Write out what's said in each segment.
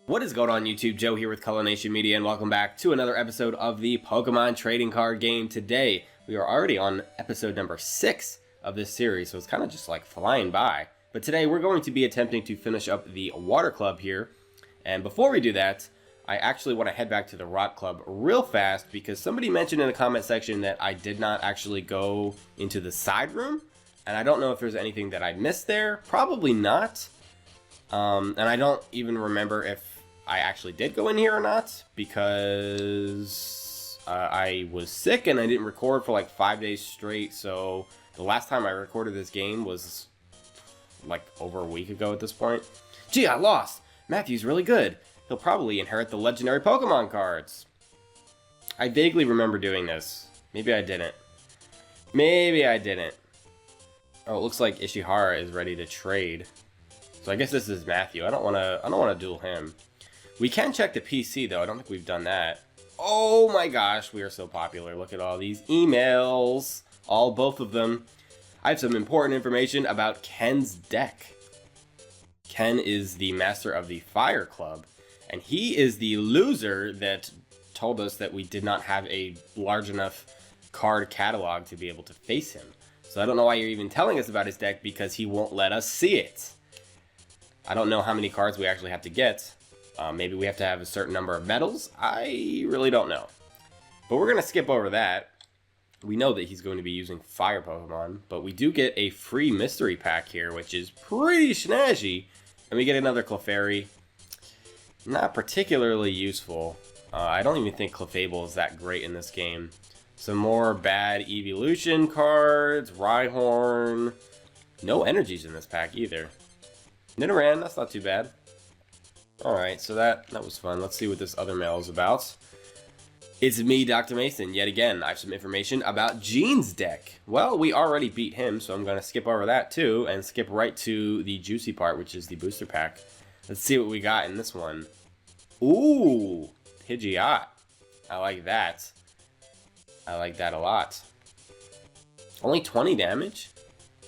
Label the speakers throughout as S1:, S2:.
S1: What is going on YouTube? Joe here with Color Nation Media, and welcome back to another episode of the Pokemon trading card game. Today, we are already on episode number 6 of this series, so it's kind of just like flying by. But today, we're going to be attempting to finish up the Water Club here. And before we do that, I actually want to head back to the Rock Club real fast because somebody mentioned in the comment section that I did not actually go into the side room. And I don't know if there's anything that I missed there. Probably not. And I don't even remember if I actually did go in here or not, because I was sick and I didn't record for like 5 days straight. So the last time I recorded this game was like over a week ago at this point. Gee, I lost. Matthew's really good. He'll probably inherit the legendary Pokemon cards. I vaguely remember doing this. Maybe I didn't. Maybe I didn't. Oh, it looks like Ishihara is ready to trade. So I guess this is Matthew. I don't want to duel him. We can check the PC though. I don't think we've done that. Oh my gosh, we are so popular. Look at all these emails. Both of them. I have some important information about Ken's deck. Ken is the master of the Fire Club, and he is the loser that told us that we did not have a large enough card catalog to be able to face him. So I don't know why you're even telling us about his deck, because he won't let us see it. I don't know how many cards we actually have to get. Maybe we have to have a certain number of medals. I really don't know. But we're going to skip over that. We know that he's going to be using fire Pokemon, but we do get a free mystery pack here, which is pretty snazzy. And we get another Clefairy. Not particularly useful. I don't even think Clefable is that great in this game. Some more bad evolution cards. Rhyhorn. No energies in this pack either. Nidoran, that's not too bad. Alright, so that was fun. Let's see what this other mail is about. It's me, Dr. Mason. Yet again, I have some information about Gene's deck. Well, we already beat him, so I'm going to skip over that too, and skip right to the juicy part, which is the booster pack. Let's see what we got in this one. Ooh, Pidgeot. I like that. I like that a lot. Only 20 damage?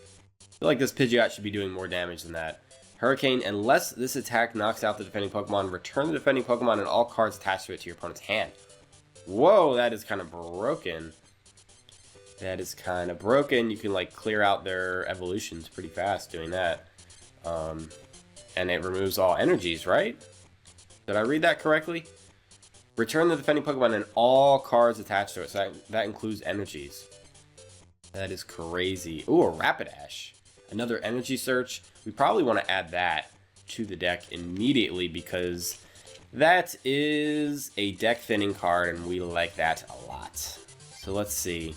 S1: I feel like this Pidgeot should be doing more damage than that. Hurricane, unless this attack knocks out the defending Pokemon, return the defending Pokemon and all cards attached to it to your opponent's hand. Whoa, that is kind of broken. That is kind of broken. You can like clear out their evolutions pretty fast doing that. And it removes all energies, right? Did I read that correctly? Return the defending Pokemon and all cards attached to it. So that includes energies. That is crazy. Ooh, a Rapidash. Another energy search. We probably want to add that to the deck immediately because that is a deck thinning card and we like that a lot. So let's see.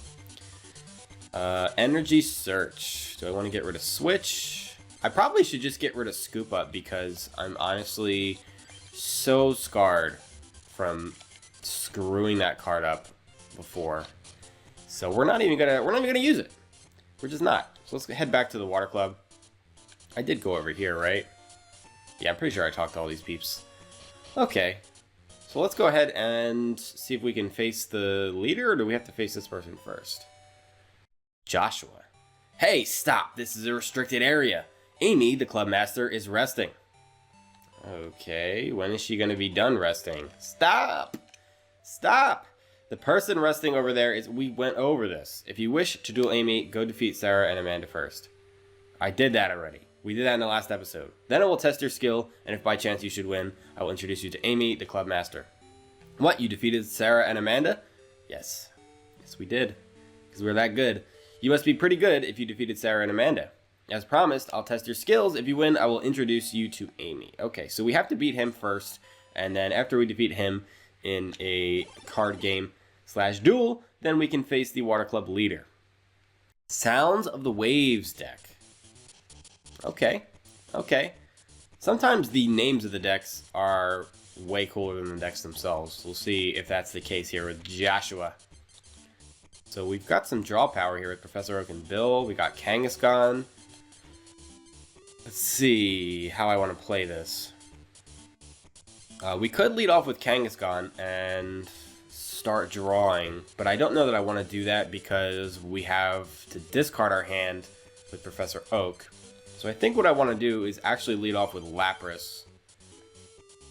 S1: Energy search. Do I want to get rid of Switch? I probably should just get rid of Scoop Up because I'm honestly so scarred from screwing that card up before. So we're not even gonna use it. We're just not. So let's head back to the Water Club. I did go over here, right? Yeah, I'm pretty sure I talked to all these peeps. Okay. So let's go ahead and see if we can face the leader, or do we have to face this person first? Joshua. Hey, stop! This is a restricted area. Amy, the club master, is resting. Okay, when is she going to be done resting? Stop! Stop! The person resting over there is... We went over this. If you wish to duel Amy, go defeat Sarah and Amanda first. I did that already. We did that in the last episode. Then I will test your skill, and if by chance you should win, I will introduce you to Amy, the club master. What, you defeated Sarah and Amanda? Yes. Yes, we did. Because we're that good. You must be pretty good if you defeated Sarah and Amanda. As promised, I'll test your skills. If you win, I will introduce you to Amy. Okay, so we have to beat him first, and then after we defeat him in a card game / duel, then we can face the Water Club leader. Sounds of the Waves deck. Okay, okay. Sometimes the names of the decks are way cooler than the decks themselves. We'll see if that's the case here with Joshua. So we've got some draw power here with Professor Oak and Bill. We got Kangaskhan. Let's see how I want to play this. We could lead off with Kangaskhan and start drawing, but I don't know that I want to do that because we have to discard our hand with Professor Oak. So I think what I want to do is actually lead off with Lapras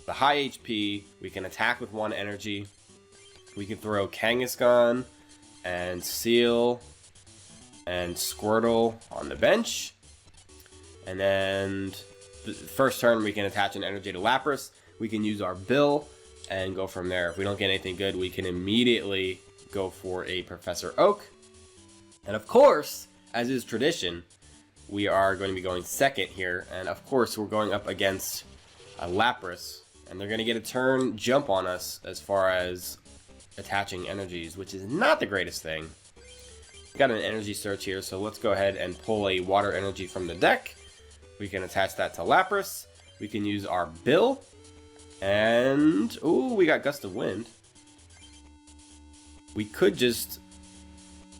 S1: the high HP. We can attack with 1 energy. We can throw Kangaskhan and Seal and Squirtle on the bench. And then the first turn we can attach an energy to Lapras. We can use our Bill and go from there. If we don't get anything good, we can immediately go for a Professor Oak. And of course, as is tradition, we are going to be going second here. And of course, we're going up against a Lapras. And they're going to get a turn jump on us as far as attaching energies, which is not the greatest thing. We've got an energy search here, so let's go ahead and pull a water energy from the deck. We can attach that to Lapras. We can use our Bill. And, ooh, we got Gust of Wind. We could just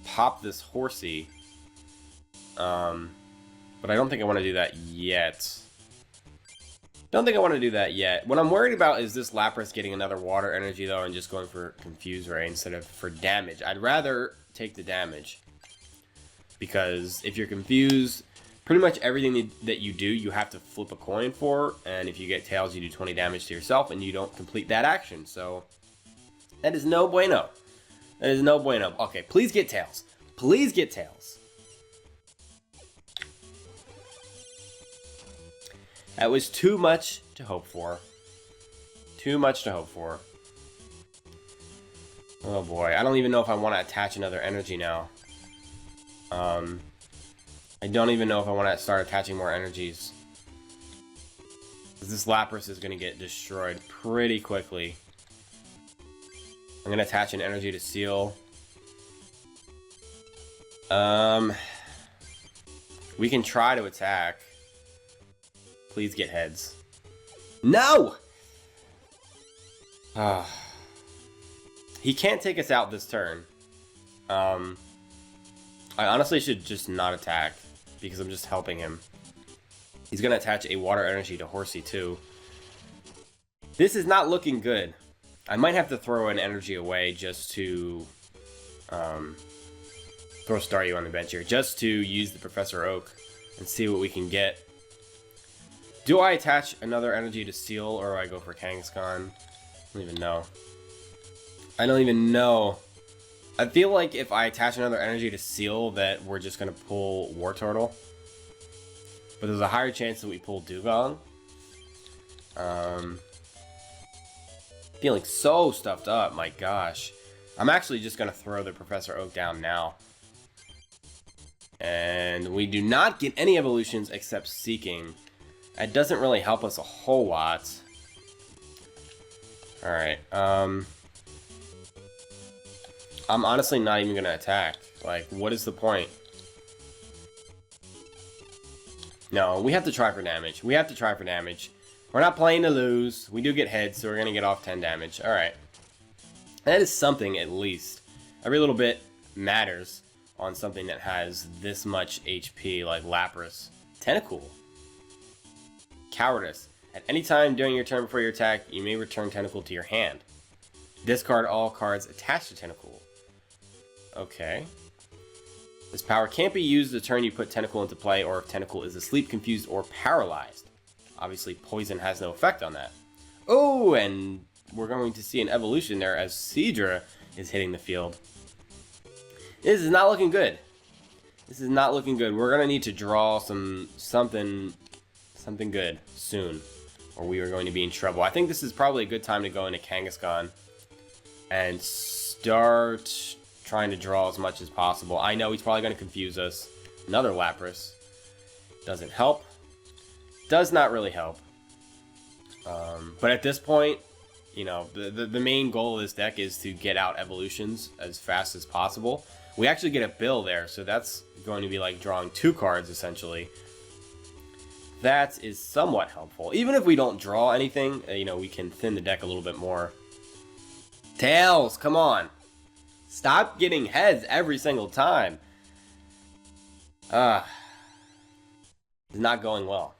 S1: pop this Horsey. But I don't think I want to do that yet. Don't think I want to do that yet. What I'm worried about is this Lapras getting another water energy, though, and just going for Confuse Ray instead of for damage. I'd rather take the damage. Because if you're confused, pretty much everything that you do, you have to flip a coin for. And if you get Tails, you do 20 damage to yourself, and you don't complete that action. So, that is no bueno. That is no bueno. Okay, please get Tails. Please get Tails. That was too much to hope for. Too much to hope for. Oh boy, I don't even know if I want to attach another energy now. I don't even know if I want to start attaching more energies. This Lapras is going to get destroyed pretty quickly. I'm going to attach an energy to Seal. We can try to attack. Please get heads. No! He can't take us out this turn. I honestly should just not attack, because I'm just helping him. He's going to attach a water energy to Horsey too. This is not looking good. I might have to throw an energy away just to throw Staryu on the bench here, just to use the Professor Oak and see what we can get. Do I attach another energy to Seal, or do I go for Kangaskhan? I don't even know. I don't even know. I feel like if I attach another energy to Seal, that we're just going to pull War Turtle. But there's a higher chance that we pull Dugong. Feeling so stuffed up, my gosh. I'm actually just going to throw the Professor Oak down now. And we do not get any evolutions except Seeking. It doesn't really help us a whole lot. Alright, I'm honestly not even gonna attack. Like, what is the point? No, we have to try for damage. We have to try for damage. We're not playing to lose. We do get heads, so we're gonna get off 10 damage. Alright. That is something, at least. Every little bit matters on something that has this much HP, like Lapras. Tentacool. Cowardice. At any time during your turn before your attack, you may return Tentacool to your hand. Discard all cards attached to Tentacool. Okay. This power can't be used the turn you put Tentacool into play, or if Tentacool is asleep, confused, or paralyzed. Obviously, poison has no effect on that. Oh, and we're going to see an evolution there as Seadra is hitting the field. This is not looking good. This is not looking good. We're going to need to draw something good soon, or we are going to be in trouble. I think this is probably a good time to go into Kangaskhan and start trying to draw as much as possible. I know he's probably going to confuse us. Another Lapras. Doesn't help. Does not really help. But at this point, you know, the main goal of this deck is to get out evolutions as fast as possible. We actually get a Bill there, so that's going to be like drawing 2 cards, essentially. That is somewhat helpful. Even if we don't draw anything, you know, we can thin the deck a little bit more. Tails, come on. Stop getting heads every single time. It's not going well.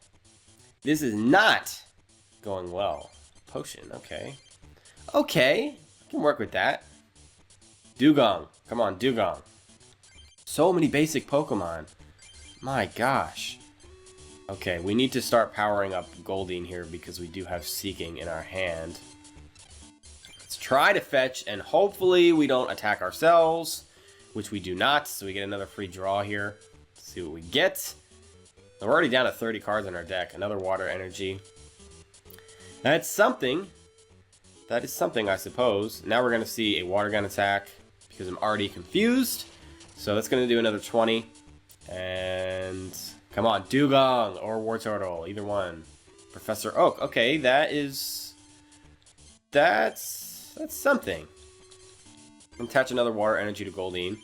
S1: This is not going well. Potion, okay. Okay, I can work with that. Dugong, come on, Dugong. So many basic Pokemon. My gosh. Okay, we need to start powering up Goldeen here because we do have Seeking in our hand. Let's try to fetch, and hopefully we don't attack ourselves, which we do not, so we get another free draw here. Let's see what we get. We're already down to 30 cards in our deck. Another Water Energy. That's something. That is something, I suppose. Now we're going to see a Water Gun attack because I'm already confused. So that's going to do another 20. And come on, Dugong or War Turtle, either one. Professor Oak. Okay, that's something. Attach another Water Energy to Goldeen.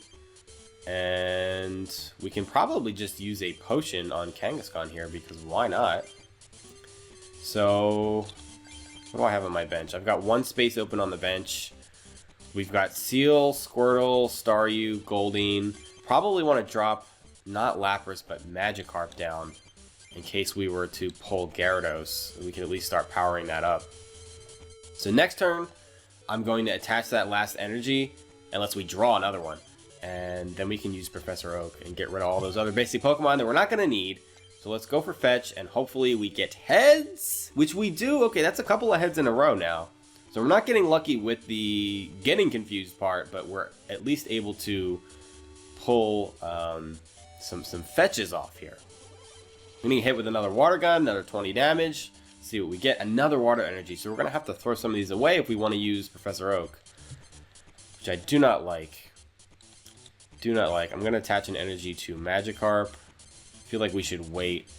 S1: And we can probably just use a potion on Kangaskhan here because why not? So what do I have on my bench? I've got one space open on the bench. We've got Seal, Squirtle, Staryu, Goldeen. Probably want to drop not Lapras but Magikarp down in case we were to pull Gyarados. We can at least start powering that up. So next turn, I'm going to attach that last energy unless we draw another one. And then we can use Professor Oak and get rid of all those other basic Pokemon that we're not going to need. So let's go for fetch, and hopefully we get heads, which we do. Okay, that's a couple of heads in a row now. So we're not getting lucky with the getting confused part, but we're at least able to pull some fetches off here. We need to hit with another Water Gun, another 20 damage. See what we get. Another Water Energy. So we're going to have to throw some of these away if we want to use Professor Oak, which I do not like. I'm going to attach an energy to Magikarp. Feel like we should wait.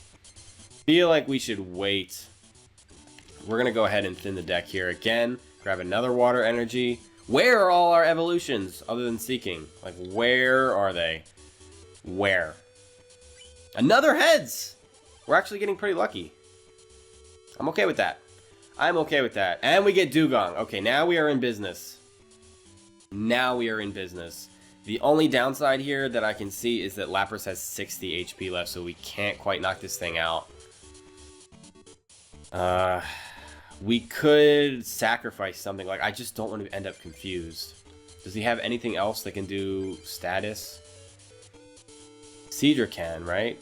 S1: We're going to go ahead and thin the deck here again. Grab another Water Energy. Where are all our evolutions other than Seeking? Like, where are they? Where? Another heads! We're actually getting pretty lucky. I'm okay with that. And we get Dugong. Okay, now we are in business. The only downside here that I can see is that Lapras has 60 HP left, so we can't quite knock this thing out. We could sacrifice something. Like, I just don't want to end up confused. Does he have anything else that can do status? Cedra can, right?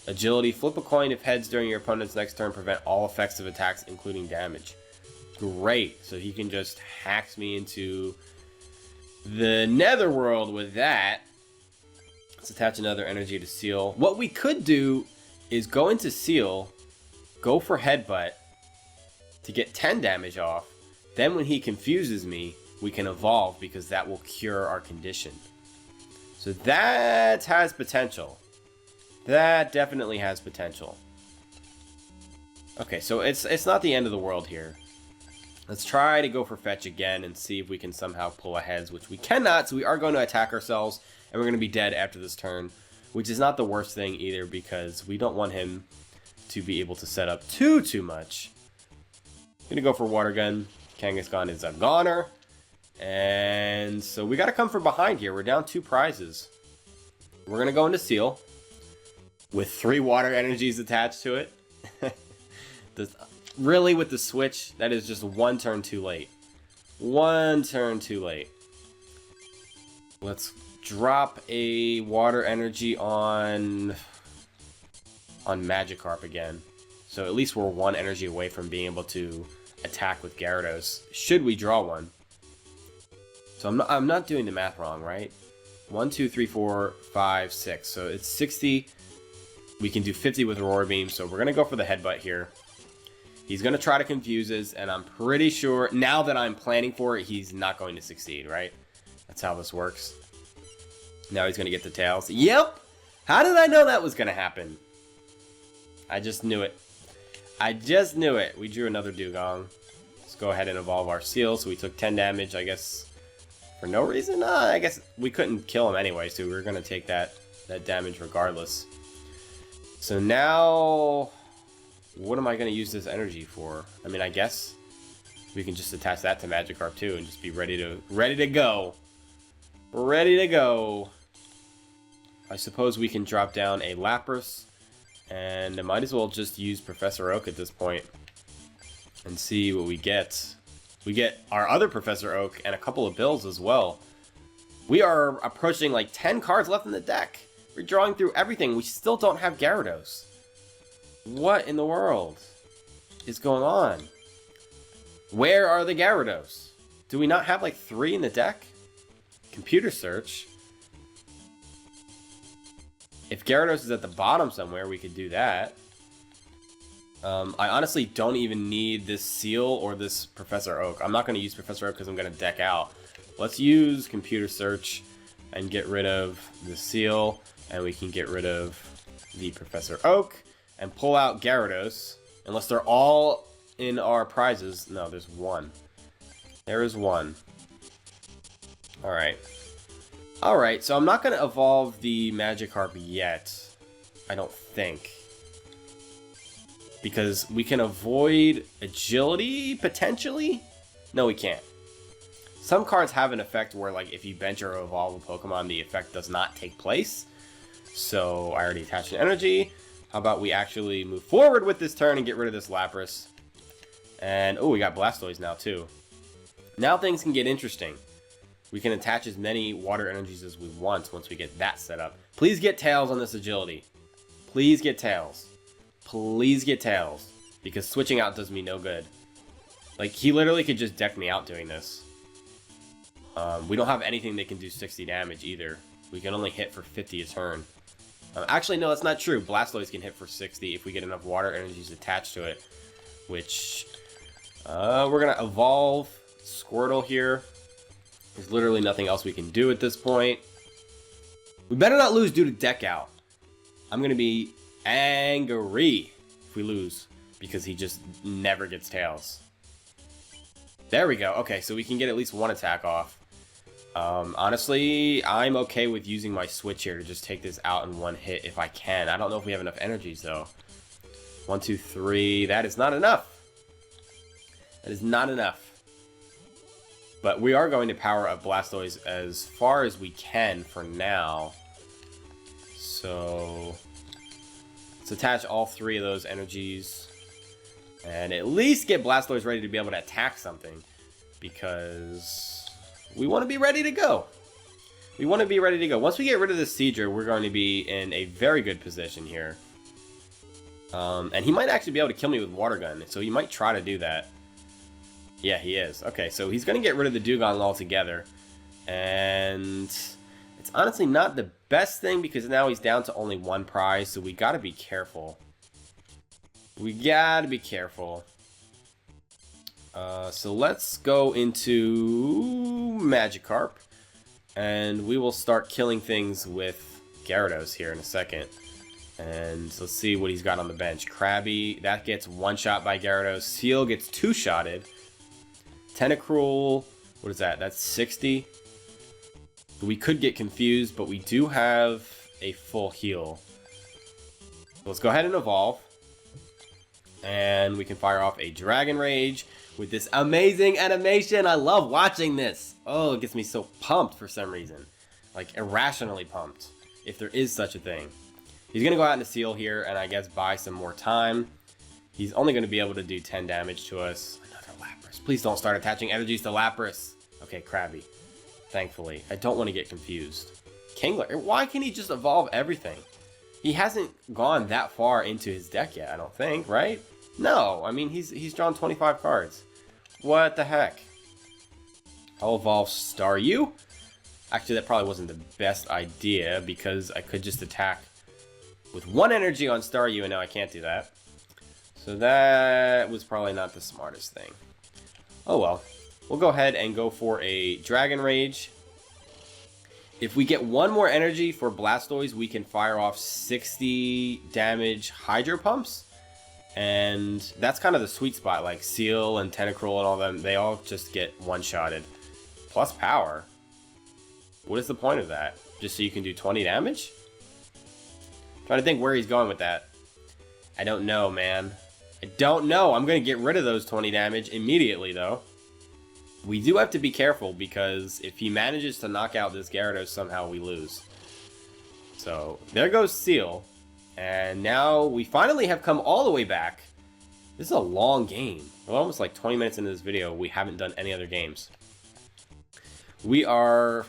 S1: Agility. Flip a coin if heads during your opponent's next turn. Prevent all effects of attacks, including damage. Great. So he can just hacks me into the netherworld with that. Let's attach another energy to Seal. What we could do is go into Seal, go for Headbutt to get 10 damage off. Then when he confuses me, we can evolve because that will cure our condition. So that has potential. That definitely has potential. Okay, so it's not the end of the world here. Let's try to go for fetch again and see if we can somehow pull a heads, which we cannot, so we are going to attack ourselves, and we're going to be dead after this turn, which is not the worst thing either, because we don't want him to be able to set up too much. I'm going to go for Water Gun. Kangaskhan is a goner, and so we got to come from behind here. We're down 2 prizes. We're going to go into Seal with 3 Water Energies attached to it. Really, with the switch, that is just 1 turn too late. 1 turn too late. Let's drop a Water Energy on Magikarp again. So at least we're 1 energy away from being able to attack with Gyarados, should we draw one. So I'm not doing the math wrong, right? 1, 2, 3, 4, 5, 6. So it's 60. We can do 50 with Roar Beam, so we're going to go for the Headbutt here. He's going to try to confuse us, and I'm pretty sure, now that I'm planning for it, he's not going to succeed, right? That's how this works. Now he's going to get the Tails. Yep! How did I know that was going to happen? I just knew it. We drew another Dugong. Let's go ahead and evolve our Seal, so we took 10 damage, I guess, for no reason? I guess we couldn't kill him anyway, so we were going to take that damage regardless. So now, what am I going to use this energy for? I mean, I guess we can just attach that to Magikarp too and just be ready to go. Ready to go. I suppose we can drop down a Lapras, and I might as well just use Professor Oak at this point and see what we get. We get our other Professor Oak and a couple of bills as well. We are approaching like 10 cards left in the deck. We're drawing through everything. We still don't have Gyarados. What in the world is going on? Where are the Gyarados? Do we not have like 3 in the deck? Computer search. If Gyarados is at the bottom somewhere, we could do that. I honestly don't even need this Seal or this Professor Oak. I'm not going to use Professor Oak because I'm going to deck out. Let's use Computer Search and get rid of the Seal. And we can get rid of the Professor Oak and pull out Gyarados. Unless they're all in our prizes. No, there's one. There is one. Alright. Alright, so I'm not going to evolve the Magikarp yet. I don't think. Because we can avoid Agility, potentially? No, we can't. Some cards have an effect where, like, if you bench or evolve a Pokemon, the effect does not take place. So, I already attached an energy. How about we actually move forward with this turn and get rid of this Lapras. And, oh, we got Blastoise now, too. Now things can get interesting. We can attach as many water energies as we want once we get that set up. Please get Tails on this agility. Please get Tails. Please get Tails. Because switching out does me no good. Like, he literally could just deck me out doing this. We don't have anything that can do 60 damage either. We can only hit for 50 a turn. Actually, no, that's not true. Blastoise can hit for 60 if we get enough water energies attached to it. Which, we're going to evolve Squirtle here. There's literally nothing else we can do at this point. We better not lose due to deck out. I'm going to be angry if we lose. Because he just never gets Tails. There we go. Okay, so we can get at least one attack off. Honestly, I'm okay with using my switch here to just take this out in one hit if I can. I don't know if we have enough energies, though. 1, 2, 3. That is not enough. That is not enough. But we are going to power up Blastoise as far as we can for now. So, let's attach all 3 of those energies. And at least get Blastoise ready to be able to attack something. Because we want to be ready to go. We want to be ready to go. Once we get rid of this Seadra, we're going to be in a very good position here. And he might actually be able to kill me with Water Gun. So he might try to do that. Yeah, he is. Okay, so he's going to get rid of the Dugong altogether. And it's honestly not the best thing because now he's down to only 1 prize. So we got to be careful. We got to be careful. So let's go into Magikarp. And we will start killing things with Gyarados here in a second. And let's see what he's got on the bench. Krabby, that gets 1-shot by Gyarados. Seal gets 2-shotted. Tentacruel, what is that? That's 60. We could get confused, but we do have a full heal. So let's go ahead and evolve. And we can fire off a Dragon Rage with this amazing animation. I love watching this. Oh, it gets me so pumped for some reason. Like, irrationally pumped, if there is such a thing. He's going to go out into Seal here, and I guess buy some more time. He's only going to be able to do 10 damage to us. Another Lapras. Please don't start attaching energies to Lapras. Okay, Krabby. Thankfully. I don't want to get confused. Kingler. Why can't he just evolve everything? He hasn't gone that far into his deck yet, I don't think, right? No, I mean, he's drawn 25 cards. What the heck? I'll evolve Staryu. Actually, that probably wasn't the best idea because I could just attack with 1 energy on Staryu, and now I can't do that. So that was probably not the smartest thing. Oh well. We'll go ahead and go for a Dragon Rage. If we get 1 more energy for Blastoise, we can fire off 60 damage Hydro Pumps. And that's kind of the sweet spot, like Seal and Tentacruel and all them, they all just get 1-shotted. Plus power. What is the point of that? Just so you can do 20 damage? Trying to think where he's going with that. I don't know, man. I don't know. I'm going to get rid of those 20 damage immediately, though. We do have to be careful, because if he manages to knock out this Gyarados, somehow we lose. So, there goes Seal. And now we finally have come all the way back. This is a long game. We're almost like 20 minutes into this video. We haven't done any other games. We are...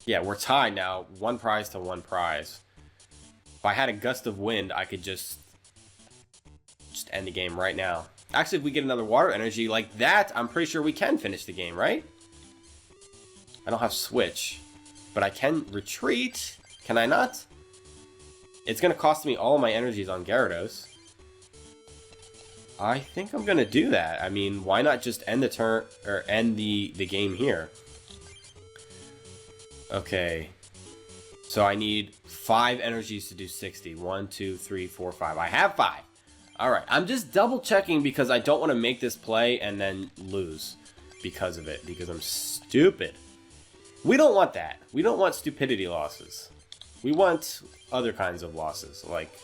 S1: Yeah, we're tied now. 1 prize to 1 prize. If I had a gust of wind, I could just just end the game right now. Actually, if we get another water energy like that, I'm pretty sure we can finish the game, right? I don't have switch, but I can retreat. Can I not? It's going to cost me all my energies on Gyarados. I think I'm going to do that. I mean, why not just end the turn, or end the game here? Okay. So I need 5 energies to do 60. 1, 2, 3, 4, 5. I have 5. Alright, I'm just double checking because I don't want to make this play and then lose because of it. Because I'm stupid. We don't want that. We don't want stupidity losses. We want other kinds of losses, like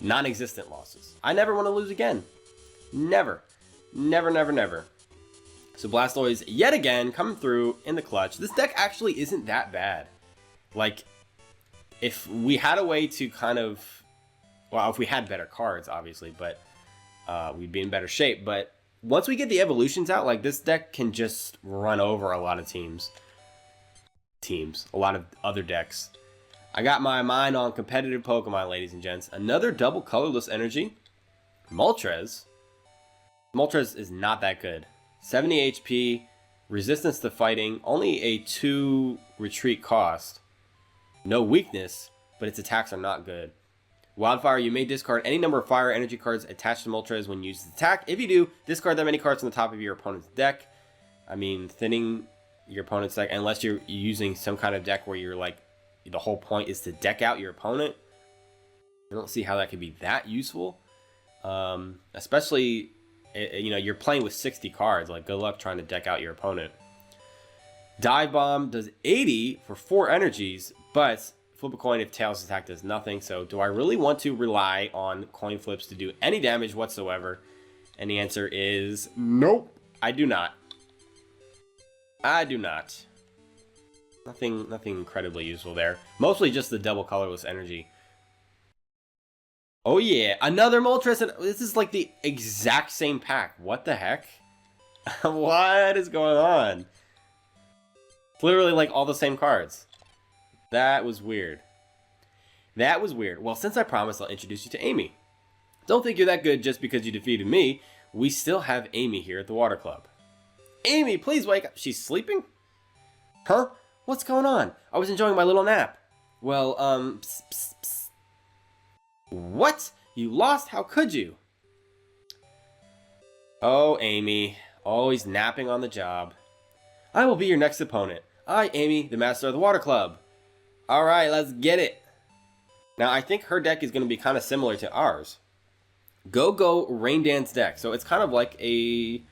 S1: non-existent losses. I never want to lose again. Never. Never, never, never. So Blastoise, yet again, coming through in the clutch. This deck actually isn't that bad. Like, if we had a way to kind of... Well, if we had better cards, obviously, but we'd be in better shape. But once we get the evolutions out, like, this deck can just run over a lot of teams. A lot of other decks. I got my mind on competitive Pokemon, ladies and gents. Another double colorless energy. Moltres. Moltres is not that good. 70 HP, resistance to fighting, only a 2 retreat cost. No weakness, but its attacks are not good. Wildfire, you may discard any number of fire energy cards attached to Moltres when used as attack. If you do, discard that many cards from the top of your opponent's deck. I mean, thinning your opponent's deck, unless you're using some kind of deck where you're like, the whole point is to deck out your opponent. I don't see how that could be that useful. Especially, you know, you're playing with 60 cards. Like, good luck trying to deck out your opponent. Dive Bomb does 80 for 4 energies, but flip a coin if Tails' attack does nothing. So, do I really want to rely on coin flips to do any damage whatsoever? And the answer is nope. I do not. I do not. Nothing incredibly useful there. Mostly just the double colorless energy. Oh yeah, another Moltres, and this is like the exact same pack. What the heck? What is going on? It's literally like all the same cards. That was weird. That was weird. Well, since I promised, I'll introduce you to Amy. Don't think you're that good just because you defeated me. We still have Amy here at the Water Club. Amy, please wake up. She's sleeping? Huh? What's going on? I was enjoying my little nap. Well, psst, psst, psst. What? You lost? How could you? Oh, Amy. Always napping on the job. I will be your next opponent. I, Amy, the master of the Water Club. Alright, let's get it. Now, I think her deck is going to be kind of similar to ours. Go Rain Dance deck. So it's kind of like a,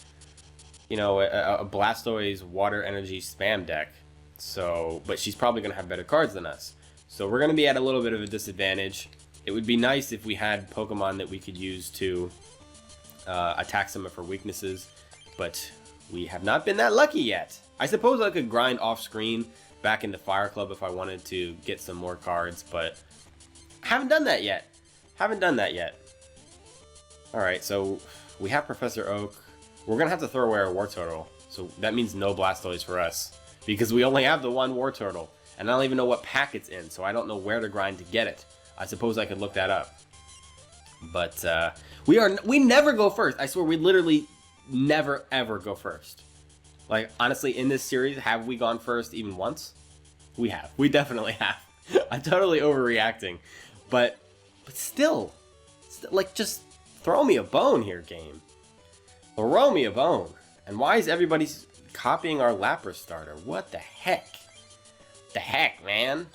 S1: you know, a Blastoise water energy spam deck. So, but she's probably going to have better cards than us. So we're going to be at a little bit of a disadvantage. It would be nice if we had Pokemon that we could use to attack some of her weaknesses. But we have not been that lucky yet. I suppose I could grind off screen back in the Fire Club if I wanted to get some more cards. But haven't done that yet. Haven't done that yet. Alright, so we have Professor Oak. We're going to have to throw away our Wartortle. So that means no Blastoise for us. Because we only have the one Wartortle. And I don't even know what pack it's in. So I don't know where to grind to get it. I suppose I could look that up. But we never go first. I swear we literally never ever go first. Like, honestly, in this series, have we gone first even once? We have. We definitely have. I'm totally overreacting. But still, like, just throw me a bone here, game. Throw me a bone. And why is everybody copying our Lapras starter? What the heck? The heck, man?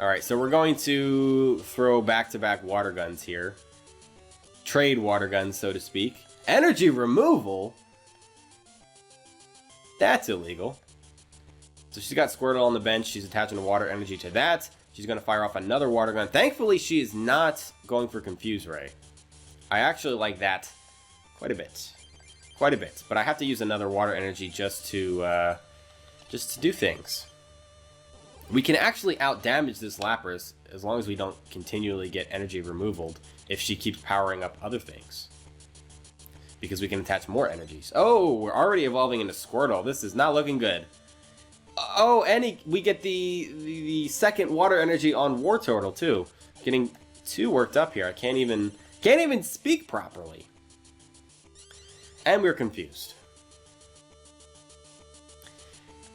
S1: Alright, so we're going to throw back-to-back water guns here. Trade water guns, so to speak. Energy removal? That's illegal. So she's got Squirtle on the bench. She's attaching the water energy to that. She's going to fire off another water gun. Thankfully, she is not going for Confuse Ray. I actually like that quite a bit. Quite a bit. But I have to use another water energy just to do things. We can actually out-damage this Lapras as long as we don't continually get energy removal if she keeps powering up other things. Because we can attach more energies. Oh, we're already evolving into Squirtle. This is not looking good. Oh, and we get the second water energy on Wartortle too. Getting too worked up here. I can't even Can't even speak properly. And we're confused.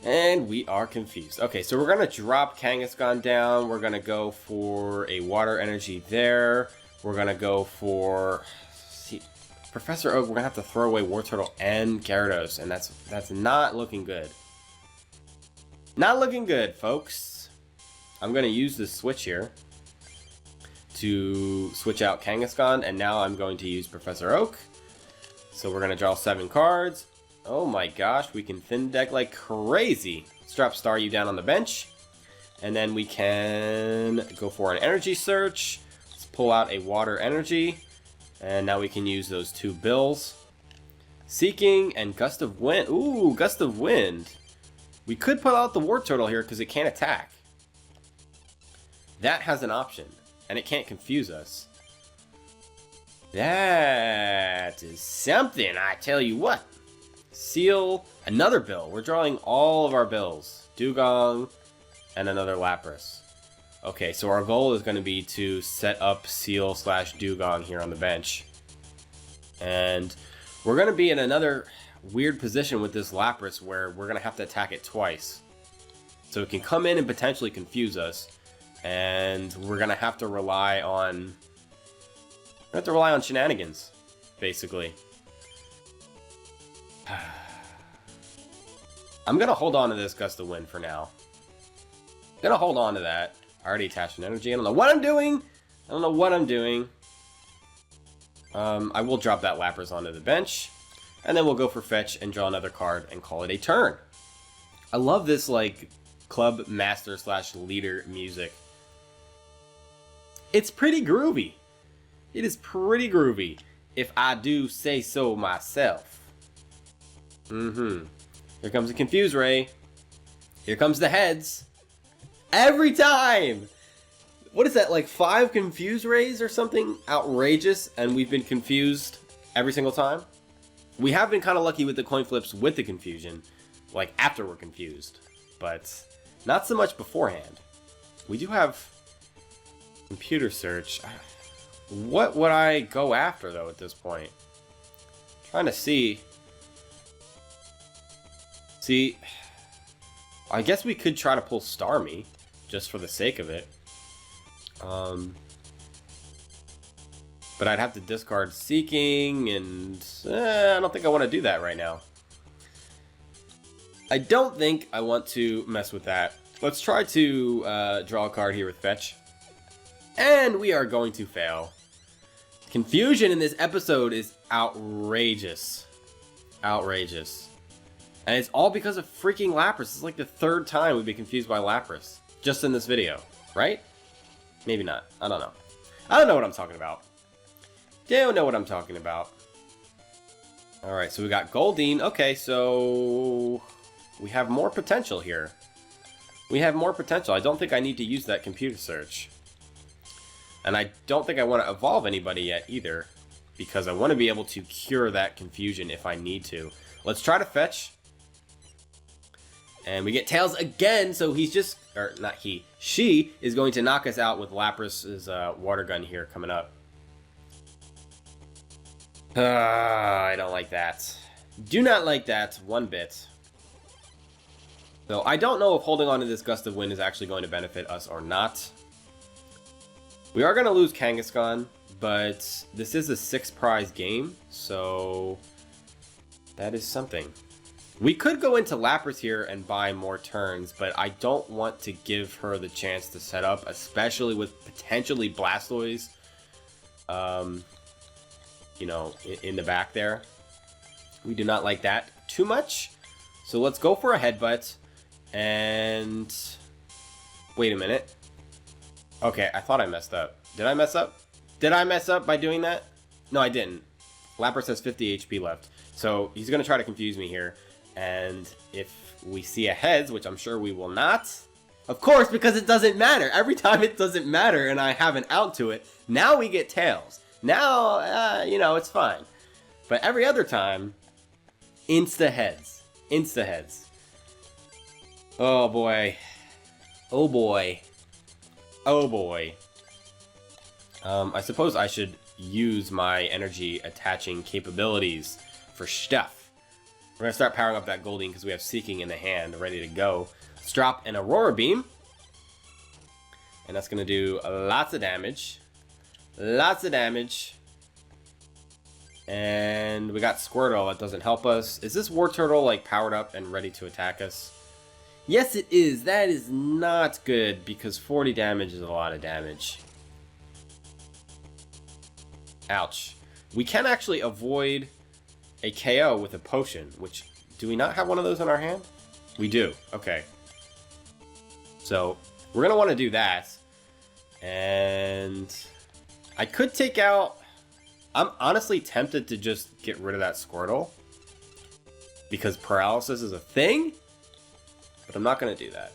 S1: And we are confused. Okay, so we're going to drop Kangaskhan down. We're going to go for a water energy there. We're going to go for... See, Professor Oak, we're going to have to throw away War Turtle and Gyarados. And that's not looking good. Not looking good, folks. I'm going to use this switch here to switch out Kangaskhan. And now I'm going to use Professor Oak. So we're going to draw 7 cards. Oh my gosh, we can thin deck like crazy. Let's drop Staryu down on the bench. And then we can go for an energy search. Let's pull out a water energy. And now we can use those 2 bills. Seeking and Gust of Wind. Ooh, Gust of Wind. We could pull out the War Turtle here because it can't attack. That has an option. And it can't confuse us. That is something, I tell you what. Seal, another bill. We're drawing all of our bills. Dugong, and another Lapras. Okay, so our goal is going to be to set up Seal / Dugong here on the bench. And we're going to be in another weird position with this Lapras where we're going to have to attack it twice. So it can come in and potentially confuse us. And we're going to have to rely on... shenanigans, basically. I'm going to hold on to this Gust of Wind for now. Going to hold on to that. I already attached an energy. I don't know what I'm doing. I will drop that Lapras onto the bench. And then we'll go for fetch and draw another card and call it a turn. I love this, like, club master / leader music. It's pretty groovy. It is pretty groovy, if I do say so myself. Here comes the Confuse Ray. Here comes the heads. Every time! What is that, like 5 Confuse Rays or something outrageous, and we've been confused every single time? We have been kind of lucky with the coin flips with the confusion, like after we're confused, but not so much beforehand. We do have computer search. What would I go after, though, at this point? Trying to see. See, I guess we could try to pull Starmie, just for the sake of it. But I'd have to discard Seeking, and I don't think I want to do that right now. I don't think I want to mess with that. Let's try to draw a card here with Fetch. And we are going to fail. Confusion in this episode is outrageous. Outrageous. And it's all because of freaking Lapras. It's like the 3rd time we've been confused by Lapras. Just in this video. Right? Maybe not. I don't know. I don't know what I'm talking about. Don't know what I'm talking about. Alright, so we got Goldeen. Okay, so... we have more potential here. We have more potential. I don't think I need to use that computer search. And I don't think I want to evolve anybody yet either, because I want to be able to cure that confusion if I need to. Let's try to fetch. And we get Tails again, so he's just... or, not he. She is going to knock us out with Lapras' water gun here coming up. I don't like that. Do not like that one bit. So I don't know if holding on to this Gust of Wind is actually going to benefit us or not. We are going to lose Kangaskhan, but this is a 6-prize game, so that is something. We could go into Lapras here and buy more turns, but I don't want to give her the chance to set up, especially with potentially Blastoise, you know, in the back there. We do not like that too much. So let's go for a Headbutt, and wait a minute. Okay, I thought I messed up. Did I mess up? Did I mess up by doing that? No, I didn't. Lapras has 50 HP left. So he's going to try to confuse me here. And if we see a heads, which I'm sure we will not. Of course, because it doesn't matter. Every time it doesn't matter and I have an out to it, now we get tails. Now, you know, it's fine. But every other time, insta heads. Insta heads. Oh boy. Oh boy. Oh boy. I suppose I should use my energy attaching capabilities for stuff. We're going to start powering up that Goldeen because we have Seeking in the hand, ready to go. Let's drop an Aurora Beam. And that's going to do lots of damage. Lots of damage. And we got Squirtle. That doesn't help us. Is this War Turtle like powered up and ready to attack us? Yes, it is. That is not good because 40 damage is a lot of damage. Ouch. We can actually avoid a KO with a potion, which, do we not have one of those in our hand? We do. Okay. So, we're going to want to do that. And I could take out... I'm honestly tempted to just get rid of that Squirtle. Because paralysis is a thing. But I'm not going to do that.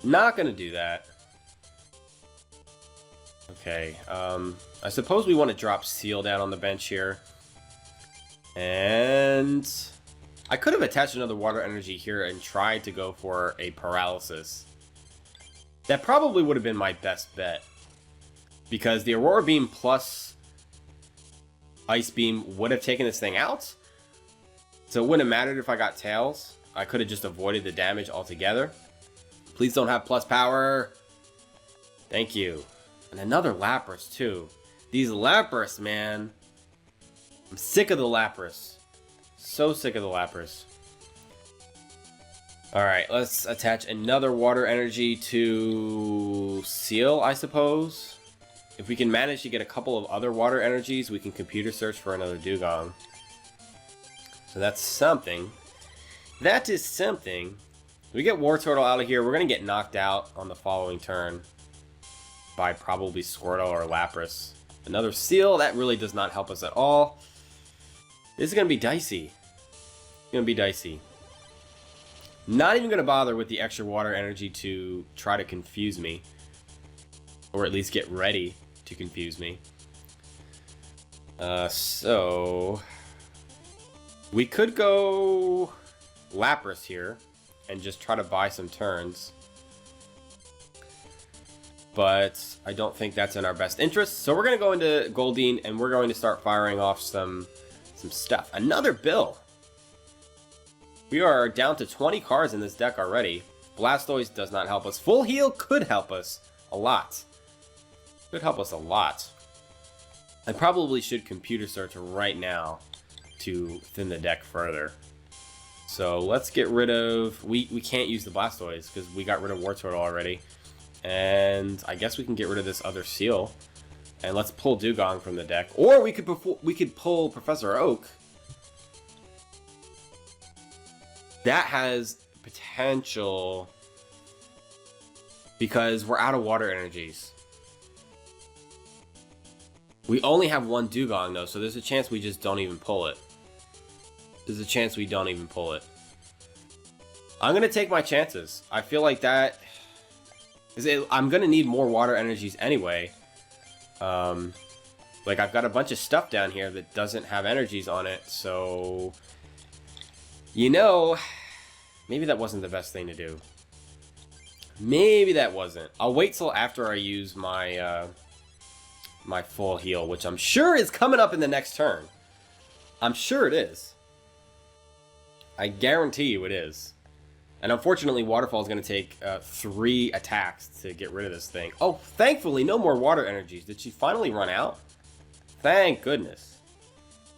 S1: Not going to do that. Okay. I suppose we want to drop Seal down on the bench here. And I could have attached another water energy here and tried to go for a paralysis. That probably would have been my best bet. Because the Aurora Beam plus Ice Beam would have taken this thing out. So it wouldn't have mattered if I got Tails. I could have just avoided the damage altogether. Please don't have plus power. Thank you. And another Lapras too. These Lapras, man. I'm sick of the Lapras. So sick of the Lapras. Alright, let's attach another water energy to Seal, I suppose. If we can manage to get a couple of other water energies, we can computer search for another Dugong. So that's something. That is something. We get War Turtle out of here, we're going to get knocked out on the following turn by probably Squirtle or Lapras. Another Seal, that really does not help us at all. This is going to be dicey. It's going to be dicey. Not even going to bother with the extra water energy to try to confuse me. Or at least get ready to confuse me. So... we could go Lapras here and just try to buy some turns. But I don't think that's in our best interest. So we're going to go into Goldeen and we're going to start firing off some stuff. Another Bill! We are down to 20 cards in this deck already. Blastoise does not help us. Full Heal could help us a lot. Could help us a lot. I probably should computer search right now to thin the deck further. So let's get rid of... We can't use the Blastoise because we got rid of War Turtle already. And I guess we can get rid of this other Seal. And let's pull Dugong from the deck. Or we could pull Professor Oak. That has potential because we're out of water energies. We only have one Dugong though, so there's a chance we just don't even pull it. There's a chance we don't even pull it. I'm going to take my chances. I feel like that... I'm going to need more water energies anyway. Like, I've got a bunch of stuff down here that doesn't have energies on it, so... you know, maybe that wasn't the best thing to do. Maybe that wasn't. I'll wait till after I use my, my full heal, which I'm sure is coming up in the next turn. I'm sure it is. I guarantee you it is. And unfortunately, Waterfall is going to take 3 attacks to get rid of this thing. Oh, thankfully, no more water energies. Did she finally run out? Thank goodness.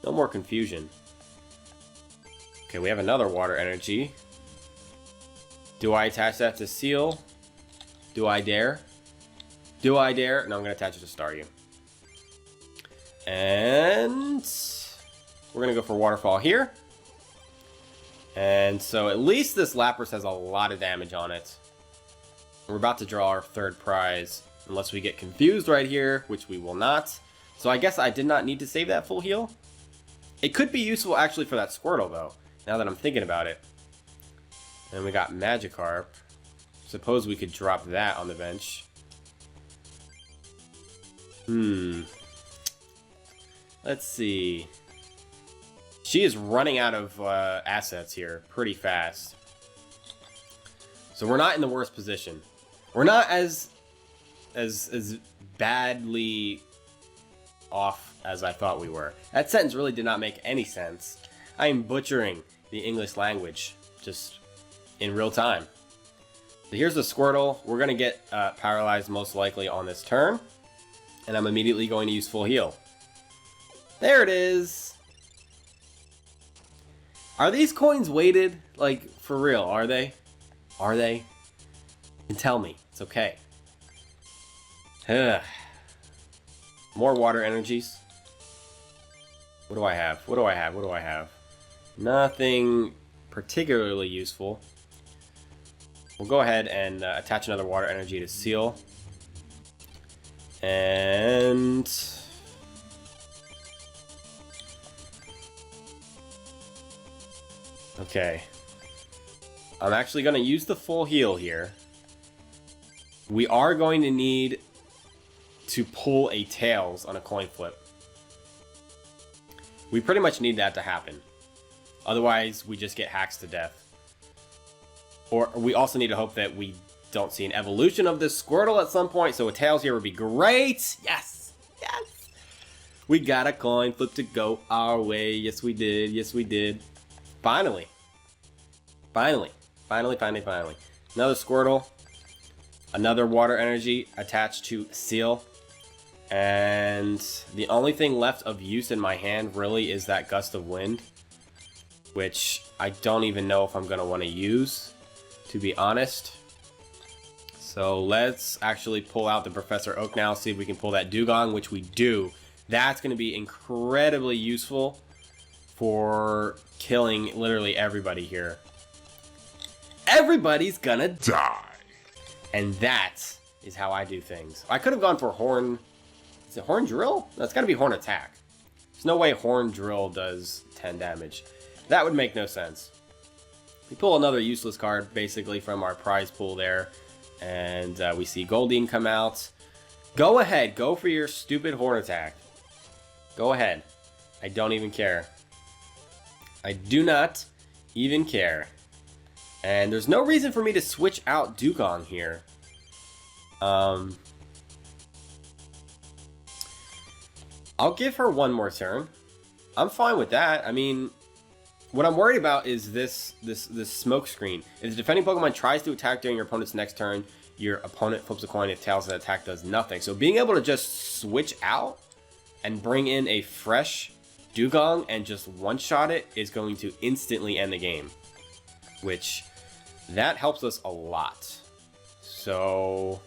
S1: No more confusion. Okay, we have another water energy. Do I attach that to Seal? Do I dare? Do I dare? No, I'm going to attach it to Staryu. And we're going to go for Waterfall here. And so at least this Lapras has a lot of damage on it. We're about to draw our third prize. Unless we get confused right here, which we will not. So I guess I did not need to save that full heal. It could be useful actually for that Squirtle though, now that I'm thinking about it. And we got Magikarp. Suppose we could drop that on the bench. Let's see. She is running out of assets here pretty fast. So we're not in the worst position. We're not as badly off as I thought we were. That sentence really did not make any sense. I am butchering the English language just in real time. So here's the Squirtle. We're going to get paralyzed most likely on this turn. And I'm immediately going to use full heal. There it is. Are these coins weighted? Like, for real, are they? Are they? And tell me. It's okay. Ugh. More water energies. What do I have? What do I have? What do I have? Nothing particularly useful. We'll go ahead and attach another water energy to Seal. And... okay. I'm actually going to use the full heal here. We are going to need to pull a Tails on a coin flip. We pretty much need that to happen. Otherwise, we just get hacks to death. Or we also need to hope that we don't see an evolution of this Squirtle at some point, so a Tails here would be great! Yes! Yes! We got a coin flip to go our way. Yes, we did. Yes, we did. Finally. Finally. Finally. Another Squirtle. Another water energy attached to Seal. And the only thing left of use in my hand really is that Gust of Wind, which I don't even know if I'm going to want to use, to be honest. So let's actually pull out the Professor Oak now, see if we can pull that Dugong, which we do. That's going to be incredibly useful for killing literally everybody here. Everybody's gonna die. And that is how I do things. I could have gone for Horn... is it Horn Drill? That's gotta be Horn Attack. There's no way Horn Drill does 10 damage. That would make no sense. We pull another useless card, basically, from our prize pool there. And we see Goldeen come out. Go ahead. Go for your stupid Horn Attack. Go ahead. I don't even care. I do not even care. And there's no reason for me to switch out Dugong here. I'll give her one more turn. I'm fine with that. I mean, what I'm worried about is this smoke screen. If the defending Pokemon tries to attack during your opponent's next turn, your opponent flips a coin if Tails' attack does nothing. So being able to just switch out and bring in a fresh Dugong and just one-shot it is going to instantly end the game. Which, that helps us a lot. So,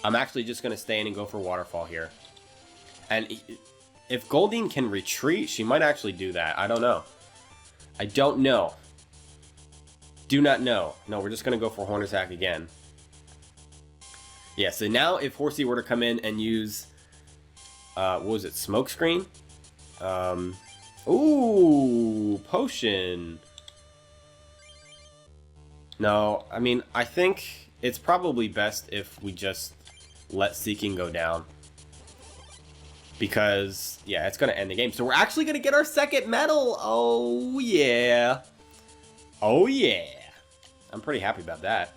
S1: I'm actually just going to stay in and go for Waterfall here. And if Goldeen can retreat, she might actually do that. I don't know. I don't know. Do not know. No, we're just going to go for Horn Attack again. Yeah, so now if Horsey were to come in and use... what was it? Smoke Screen? Ooh, Potion. No, I mean, I think it's probably best if we just let Seeking go down. Because, yeah, it's going to end the game. So we're actually going to get our second medal. Oh, yeah. Oh, yeah. I'm pretty happy about that.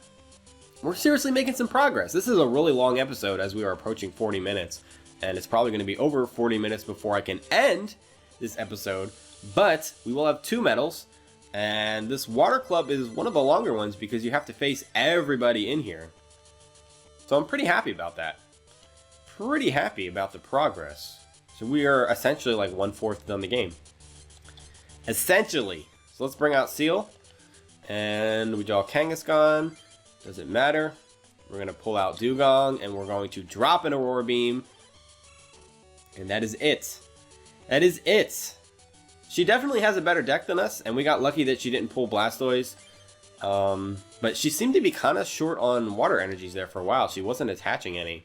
S1: We're seriously making some progress. This is a really long episode as we are approaching 40 minutes. And it's probably going to be over 40 minutes before I can end this episode. But we will have 2 medals. And this Water Club is one of the longer ones because you have to face everybody in here. So I'm pretty happy about that. Pretty happy about the progress. So we are essentially like 1/4 done the game. Essentially. So let's bring out Seal. And we draw Kangaskhan. Doesn't matter. We're going to pull out Dugong. And we're going to drop an Aurora Beam. And that is it. That is it. She definitely has a better deck than us, and we got lucky that she didn't pull Blastoise. But she seemed to be kind of short on water energies there for a while. She wasn't attaching any.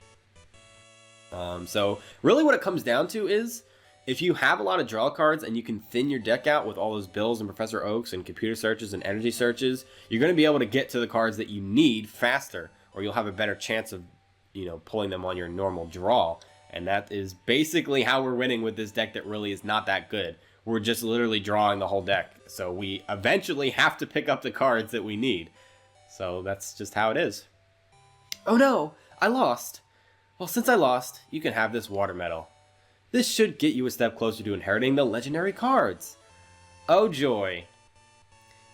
S1: So really what it comes down to is, if you have a lot of draw cards and you can thin your deck out with all those Bills and Professor Oaks and computer searches and energy searches, you're going to be able to get to the cards that you need faster, or you'll have a better chance of, you know, pulling them on your normal draw. And that is basically how we're winning with this deck that really is not that good. We're just literally drawing the whole deck. So we eventually have to pick up the cards that we need. So that's just how it is. Oh no, I lost. Well, since I lost, you can have this water medal. This should get you a step closer to inheriting the legendary cards. Oh joy.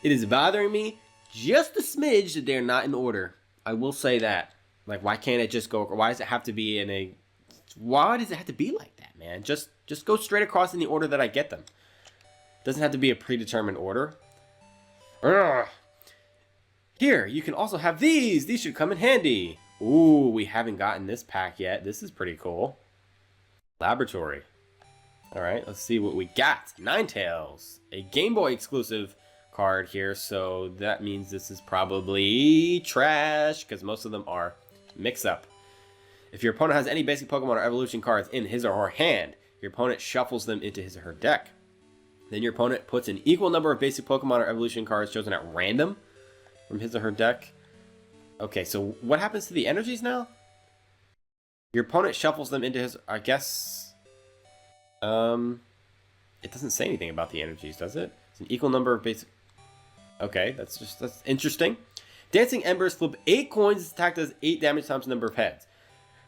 S1: It is bothering me just a smidge that they're not in order. I will say that. Like, why can't it just go, why does it have to be in a, why does it have to be like that, man? Just go straight across in the order that I get them. It doesn't have to be a predetermined order. Ugh. Here, you can also have these. These should come in handy. Ooh, we haven't gotten this pack yet. This is pretty cool. Laboratory. Alright, let's see what we got. Ninetails. A Game Boy exclusive card here, so that means this is probably trash, because most of them are mix-up. If your opponent has any basic Pokemon or evolution cards in his or her hand, your opponent shuffles them into his or her deck. Then your opponent puts an equal number of basic Pokemon or evolution cards chosen at random from his or her deck. Okay, so what happens to the energies now? Your opponent shuffles them into his, I guess, it doesn't say anything about the energies, does it? It's an equal number of basic, okay, that's interesting. Dancing Embers, flip 8 coins, this attack does 8 damage times the number of heads.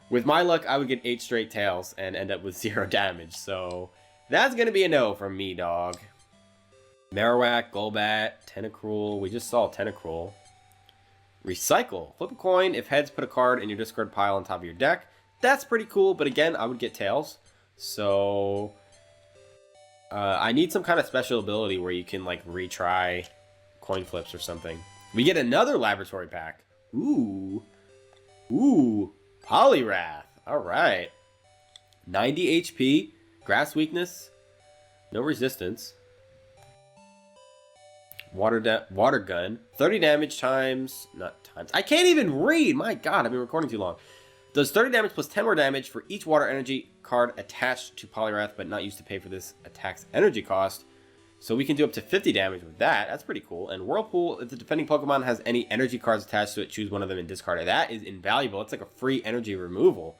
S1: With my luck, I would get 8 straight tails and end up with 0 damage, so that's gonna be a no from me, dog. Marowak, Golbat, Tentacruel, we just saw Tentacruel. Recycle. Flip a coin. If heads, put a card in your discard pile on top of your deck. That's pretty cool, but again, I would get tails. So, I need some kind of special ability where you can, like, retry coin flips or something. We get another laboratory pack. Ooh. Ooh. Poliwrath. Alright. 90 HP. Grass weakness. No resistance. Water gun, 30 damage times, not times. I can't even read. My God, I've been recording too long. Does 30 damage plus 10 more damage for each water energy card attached to Poliwrath, but not used to pay for this attack's energy cost. So we can do up to 50 damage with that. That's pretty cool. And Whirlpool, if the defending Pokemon has any energy cards attached to it, choose one of them and discard it. That is invaluable. It's like a free energy removal.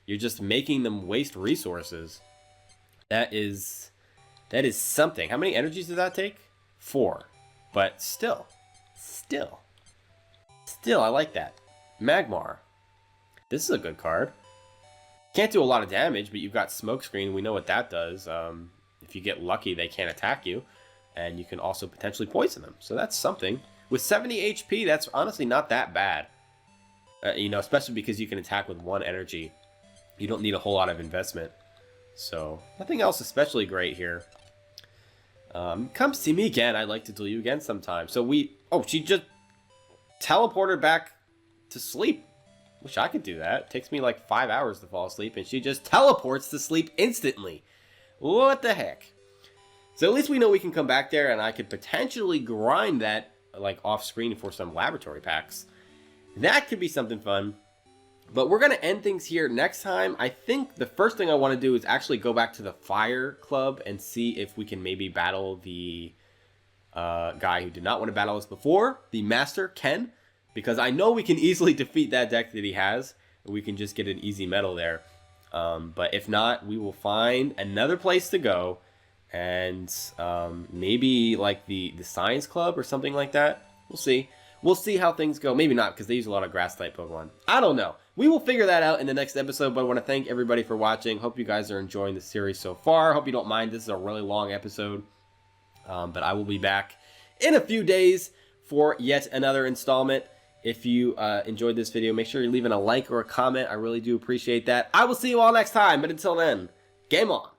S1: You're just making them waste resources. That is something. How many energies does that take? 4. But still, I like that. Magmar. This is a good card. Can't do a lot of damage, but you've got Smokescreen. We know what that does. If you get lucky, they can't attack you. And you can also potentially poison them. So that's something. With 70 HP, that's honestly not that bad. You know, especially because you can attack with 1 energy. You don't need a whole lot of investment. So, nothing else especially great here. Come see me again. I'd like to duel you again sometime. So she just teleported back to sleep. Wish I could do that. It takes me like 5 hours to fall asleep, and she just teleports to sleep instantly. What the heck? So at least we know we can come back there, and I could potentially grind that like off screen for some laboratory packs. That could be something fun. But we're going to end things here next time. I think the first thing I want to do is actually go back to the Fire Club and see if we can maybe battle the guy who did not want to battle us before, the Master, Ken. Because I know we can easily defeat that deck that he has. And we can just get an easy medal there. But if not, we will find another place to go. And maybe like the Science Club or something like that. We'll see. We'll see how things go. Maybe not, because they use a lot of grass-type Pokemon. I don't know. We will figure that out in the next episode, but I want to thank everybody for watching. Hope you guys are enjoying the series so far. Hope you don't mind. This is a really long episode. But I will be back in a few days for yet another installment. If you enjoyed this video, make sure you're leaving a like or a comment. I really do appreciate that. I will see you all next time, but until then, game on.